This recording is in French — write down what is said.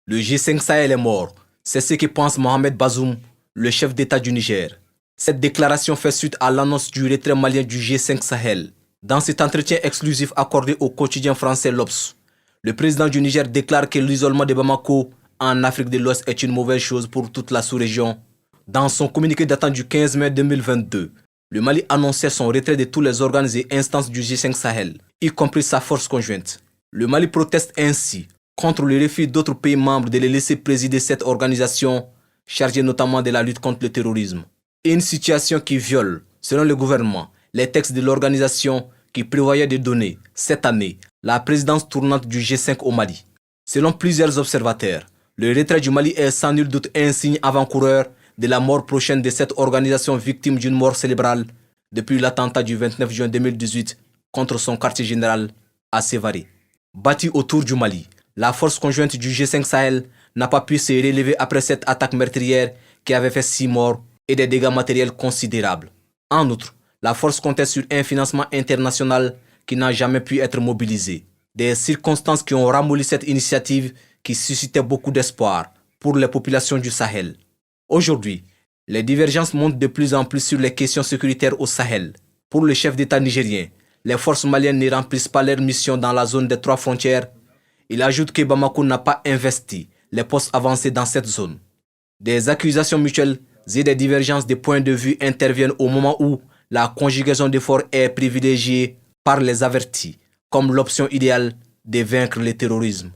Le G5 Sahel est mort. C'est ce que pense Mohamed Bazoum, le chef d'État du Niger. Cette déclaration fait suite à l'annonce du retrait malien du G5 Sahel. Dans cet entretien exclusif accordé au quotidien français l'Obs, le président du Niger déclare que l'isolement de Bamako en Afrique de l'Ouest est une mauvaise chose pour toute la sous-région. Dans son communiqué datant du 15 mai 2022, le Mali annonçait son retrait de tous les organes et instances du G5 Sahel, y compris sa force conjointe. Le Mali proteste ainsi contre le refus d'autres pays membres de les laisser présider cette organisation, chargée notamment de la lutte contre le terrorisme. Une situation qui viole, selon le gouvernement, les textes de l'organisation qui prévoyait de donner, cette année, la présidence tournante du G5 au Mali. Selon plusieurs observateurs, le retrait du Mali est sans nul doute un signe avant-coureur de la mort prochaine de cette organisation victime d'une mort cérébrale depuis l'attentat du 29 juin 2018 contre son quartier général à Sévaré. Bâtie autour du Mali, la force conjointe du G5 Sahel n'a pas pu se relever après cette attaque meurtrière qui avait fait 6 morts et des dégâts matériels considérables. En outre, la force comptait sur un financement international qui n'a jamais pu être mobilisé. Des circonstances qui ont ramolli cette initiative qui suscitait beaucoup d'espoir pour les populations du Sahel. Aujourd'hui, les divergences montent de plus en plus sur les questions sécuritaires au Sahel. Pour le chef d'État nigérien, les forces maliennes ne remplissent pas leur mission dans la zone des 3 frontières. Il ajoute que Bamako n'a pas investi les postes avancés dans cette zone. Des accusations mutuelles et des divergences de points de vue interviennent au moment où la conjugaison d'efforts est privilégiée par les avertis comme l'option idéale de vaincre le terrorisme.